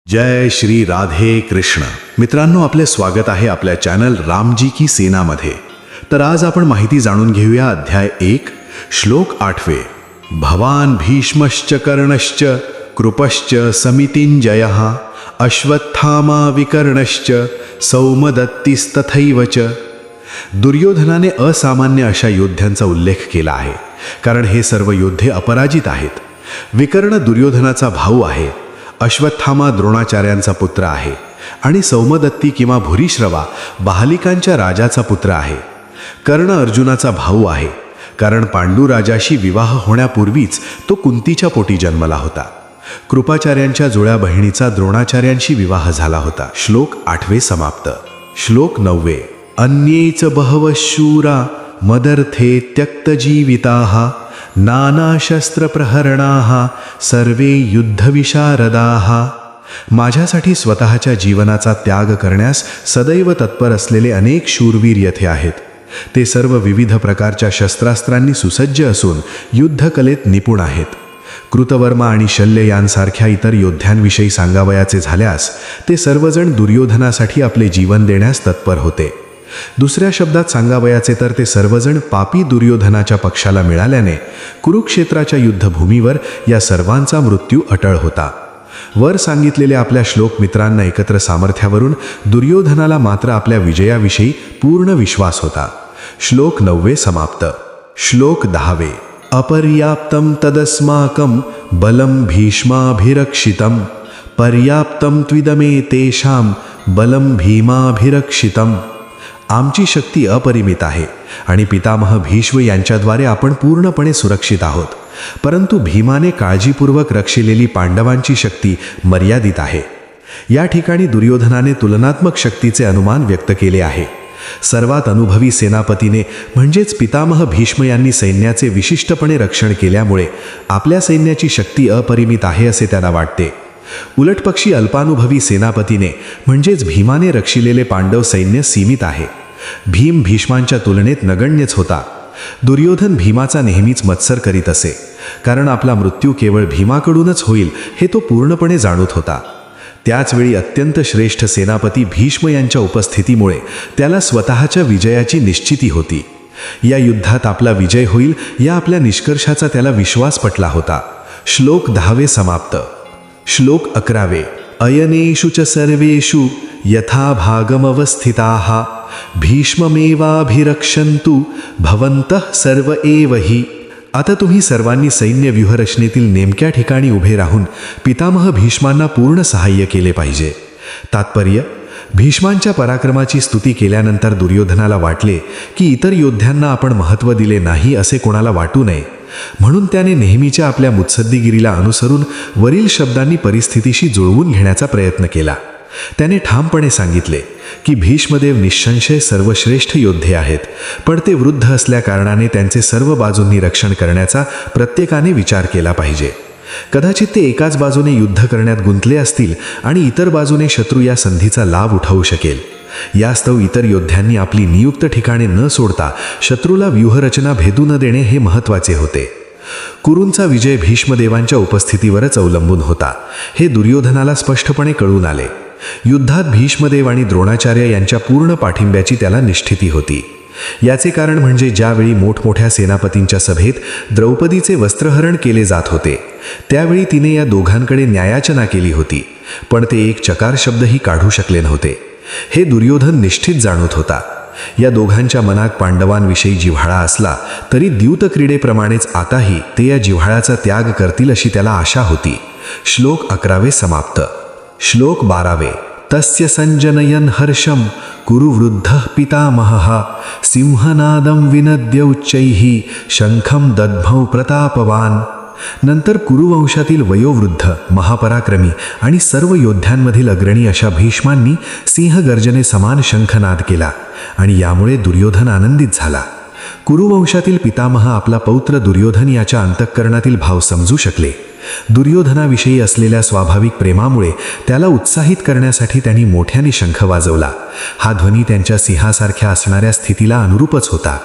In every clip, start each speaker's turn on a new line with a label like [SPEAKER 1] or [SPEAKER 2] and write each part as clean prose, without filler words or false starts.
[SPEAKER 1] जय श्री राधे कृष्ण. मित्रांनो, आपले स्वागत आहे आपल्या चॅनल रामजी की सेनामध्ये. तर आज आपण माहिती जाणून घेऊया अध्याय 1 श्लोक 8. भवान भीष्मश्च कर्णश्च कृपश्च समितिंजयः अश्वत्थामा विकर्णश्च सौमदत्तिस्तथैव च. दुर्योधनाने असामान्य अशा योद्ध्यांचा उल्लेख केला आहे, कारण हे सर्व योद्धे अपराजित आहेत. विकर्ण दुर्योधनाचा भाऊ आहे, अश्वत्थामा द्रोणाचार्यांचा पुत्र आहे आणि सौमदत्ती किंवा भूरिश्रवा बहालिकांच्या राजाचा पुत्र आहे. कर्ण अर्जुनाचा भाऊ आहे, कारण पांडू राजाशी विवाह होण्यापूर्वीच तो कुंतीच्या पोटी जन्मला होता. कृपाचार्यांच्या जुळ्या बहिणीचा द्रोणाचार्यांशी विवाह झाला होता. श्लोक 8 समाप्त. श्लोक 9. अन्येच बहवः शूरा मदर्थे त्यक्तजीविताः नानाशस्त्रप्रहरणाः सर्वे युद्धविशारदाः. माझ्यासाठी स्वतःच्या जीवनाचा त्याग करण्यास सदैव तत्पर असलेले अनेक शूरवीर येथे आहेत. ते सर्व विविध प्रकारच्या शस्त्रास्त्रांनी सुसज्ज असून युद्धकलेत निपुण आहेत. कृतवर्मा आणि शल्य यांसारख्या इतर योद्ध्यांविषयी सांगावयाचे झाल्यास ते सर्वजण दुर्योधनासाठी आपले जीवन देण्यास तत्पर होते. दुसऱ्या शब्दात सांगावयाचे तर ते सर्वजण पापी दुर्योधनाच्या पक्षाला मिळाल्याने कुरुक्षेत्राच्या युद्धभूमीवर या सर्वांचा मृत्यू अटळ होता. वर सांगितलेल्या आपल्या श्लोक मित्रांना एकत्र सामर्थ्यावरून दुर्योधनाला मात्र आपल्या विजयाविषयी पूर्ण विश्वास होता. श्लोक 9 समाप्त. श्लोक 10. अपर्याप्तं तदस्माकं बलं भीष्माभिरक्षितं पर्याप्तं त्विदमे तेषां बलं भीमाभिरक्षितं. आमची शक्ती अपरिमित आहे आणि पितामह भीष्म यांच्याद्वारे आपण पूर्णपणे सुरक्षित आहोत, परंतु भीमाने काळजीपूर्वक रक्षिलेली पांडवांची शक्ती मर्यादित आहे. या ठिकाणी दुर्योधनाने तुलनात्मक शक्तीचे अनुमान व्यक्त केले आहे. सर्वात अनुभवी सेनापतीने म्हणजेच पितामह भीष्म यांनी सैन्याचे विशिष्टपणे रक्षण केल्यामुळे आपल्या सैन्याची शक्ती अपरिमित आहे असे त्याला वाटते. उलटपक्षी अल्पानुभवी सेनापतीने म्हणजेच भीमाने रक्षिलेले पांडव सैन्य सीमित आहे. भीम भीष्मांच्या तुलनेत नगण्यच होता. दुर्योधन भीमाचा नेहमीच मत्सर करीत असे, कारण आपला मृत्यू केवळ भीमाकडूनच होईल हे तो पूर्णपणे जाणूत होता. त्याचवेळी अत्यंत श्रेष्ठ सेनापती भीष्म यांच्या उपस्थितीमुळे त्याला स्वतःच्या विजयाची निश्चिती होती. या युद्धात आपला विजय होईल या आपल्या निष्कर्षाचा त्याला विश्वास पटला होता. श्लोक 10 समाप्त. श्लोक 11. अयनेषु च सर्वेषु यथा भागमवस्थिताः भीष्ममेवाभिरक्षन्तु भवन्तः सर्व एव हि. आता तुम्ही सर्वांनी सैन्य व्यूहरचनेतील नेमक्या ठिकाणी उभे राहून पितामह भीष्मांना पूर्ण सहाय्य केले पाहिजे. तात्पर्य: भीष्मांच्या पराक्रमाची स्तुती केल्यानंतर दुर्योधनाला वाटले की इतर योद्ध्यांना आपण महत्त्व दिले नाही असे कोणाला वाटू नये, म्हणून त्याने नेहमीच्या आपल्या मुत्सद्दीगिरीला अनुसरून वरील शब्दांनी परिस्थितीशी जुळवून घेण्याचा प्रयत्न केला. त्याने ठामपणे सांगितले की भीष्मदेव निःसंशय सर्वश्रेष्ठ योद्धे आहेत, पण ते वृद्ध असल्याकारणाने त्यांचे सर्व बाजूंनी रक्षण करण्याचा प्रत्येकाने विचार केला पाहिजे. कदाचित ते एकाच बाजूने युद्ध करण्यात गुंतले असतील आणि इतर बाजूने शत्रू या संधीचा लाभ उठवू शकेल. यास्तव इतर योद्ध्यांनी आपली नियुक्त ठिकाणे न सोडता शत्रूला व्यूहरचना भेदू न देणे हे महत्त्वाचे होते. कुरूंचा विजय भीष्मदेवांच्या उपस्थितीवरच अवलंबून होता हे दुर्योधनाला स्पष्टपणे कळून आले. युद्धात भीष्मदेव आणि द्रोणाचार्य यांच्या पूर्ण पाठिंब्याची त्याला निश्चिती होती. याचे कारण म्हणजे ज्यावेळी मोठमोठ्या सेनापतींच्या सभेत द्रौपदीचे वस्त्रहरण केले जात होते, त्यावेळी तिने या दोघांकडे न्यायाचना केली होती, पण ते एक चकार शब्दही काढू शकले नव्हते. हे दुर्योधन निश्चित जाणवत होता. या दोघांच्या मनात पांडवांविषयी जिव्हाळा असला तरी द्यूतक्रीडेप्रमाणेच आताही ते या जिव्हाळ्याचा त्याग करतील अशी त्याला आशा होती. श्लोक 11 समाप्त. श्लोक 12. तस्य संजनयन हर्षम कुरुवृद्धः पितामहः सिंहनादं विनद्य उच्चैः शंखं दद्मौ प्रतापवान. नंतर कुरुवंशातील वयोवृद्ध, महापराक्रमी आणि सर्व योद्ध्यांमधील अग्रणी अशा भीष्मांनी सिंहगर्जने समान शंखनाद केला आणि यामुळे दुर्योधन आनंदित झाला. कुरुवंशातील पितामह आपला पौत्र दुर्योधन याच्या अंतःकरणातील भाव समजू शकले. दुर्योधनाविषयी असलेल्या स्वाभाविक प्रेमामुळे त्याला उत्साहित करण्यासाठी त्यांनी मोठ्याने शंख वाजवला. हा ध्वनी त्यांच्या सिंहासारख्या असणाऱ्या स्थितीला अनुरूपच होता.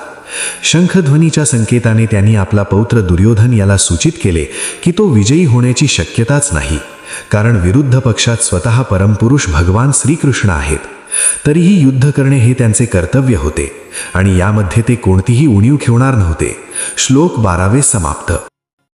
[SPEAKER 1] शंखध्वनीच्या संकेताने त्यांनी आपला पौत्र दुर्योधन याला सूचित केले की तो विजयी होण्याची शक्यताच नाही, कारण विरुद्ध पक्षात स्वतः परमपुरुष भगवान श्रीकृष्ण आहेत. तरीही युद्ध करणे हे त्यांचे कर्तव्य होते आणि यामध्ये ते कोणतीही उणीव ठेवणार नव्हते. श्लोक 12 समाप्त.